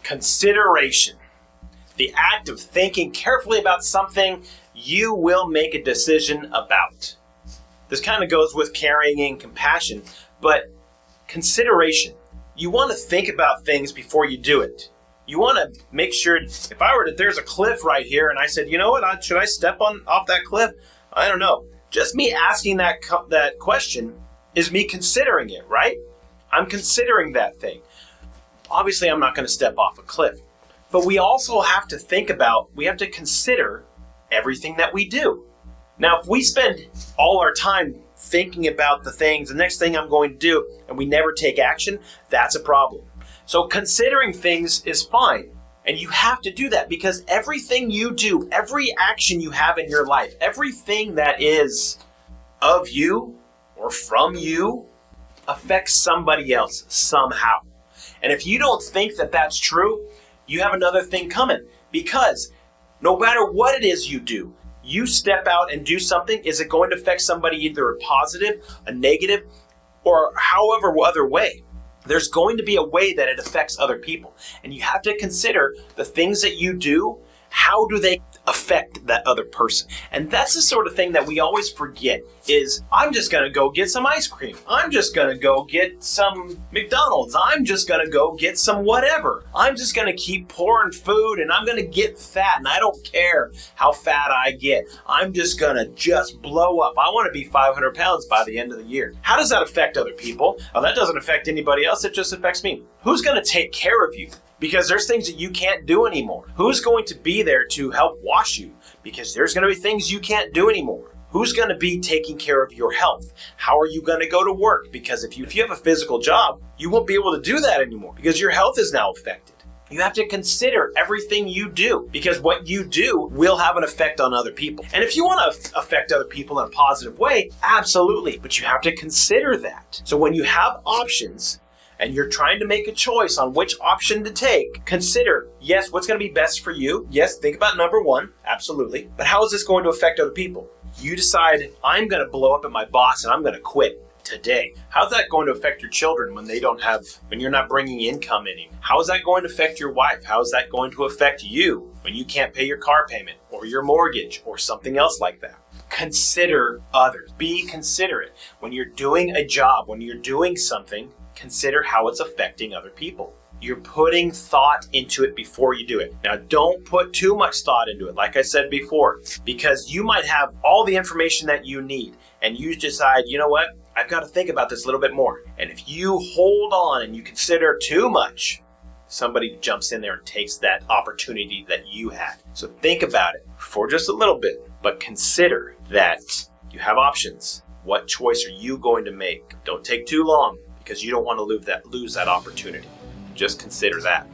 Consideration. The act of thinking carefully about something you will make a decision about. This kind of goes with caring and compassion, but consideration. You want to think about things before you do it. You want to make sure, there's a cliff right here and I said, you know what, should I step off that cliff? I don't know. Just me asking that question is me considering it, right? I'm considering that thing. Obviously, I'm not going to step off a cliff. But we also have to we have to consider everything that we do. Now, if we spend all our time thinking about the next thing I'm going to do, and we never take action, that's a problem. So considering things is fine. And you have to do that because everything you do, every action you have in your life, everything that is of you or from you affects somebody else somehow. And if you don't think that that's true, you have another thing coming, because no matter what it is you do, you step out and do something, is it going to affect somebody either a positive, a negative, or however other way? There's going to be a way that it affects other people. And you have to consider the things that you do, how do they affect that other person? And that's the sort of thing that we always forget is, I'm just going to go get some ice cream. I'm just going to go get some McDonald's. I'm just going to go get some whatever. I'm just going to keep pouring food and I'm going to get fat and I don't care how fat I get. I'm just going to just blow up. I want to be 500 pounds by the end of the year. How does that affect other people? Well, that doesn't affect anybody else. It just affects me. Who's going to take care of you? Because there's things that you can't do anymore. Who's going to be there to help wash you? Because there's going to be things you can't do anymore. Who's going to be taking care of your health? How are you going to go to work? Because if you have a physical job, you won't be able to do that anymore because your health is now affected. You have to consider everything you do because what you do will have an effect on other people. And if you want to affect other people in a positive way, absolutely, but you have to consider that. So when you have options, and you're trying to make a choice on which option to take, consider, yes, what's going to be best for you? Yes, think about number one, absolutely. But how is this going to affect other people? You decide, I'm going to blow up at my boss and I'm going to quit today. How's that going to affect your children when you're not bringing income in? How is that going to affect your wife? How is that going to affect you when you can't pay your car payment or your mortgage or something else like that? Consider others. Be considerate. When you're doing a job, when you're doing something, consider how it's affecting other people. You're putting thought into it before you do it. Now, don't put too much thought into it, like I said before, because you might have all the information that you need, and you decide, you know what, I've got to think about this a little bit more. And if you hold on and you consider too much, somebody jumps in there and takes that opportunity that you had. So think about it for just a little bit, but consider that you have options. What choice are you going to make? Don't take too long, because you don't want to lose that opportunity. Just consider that.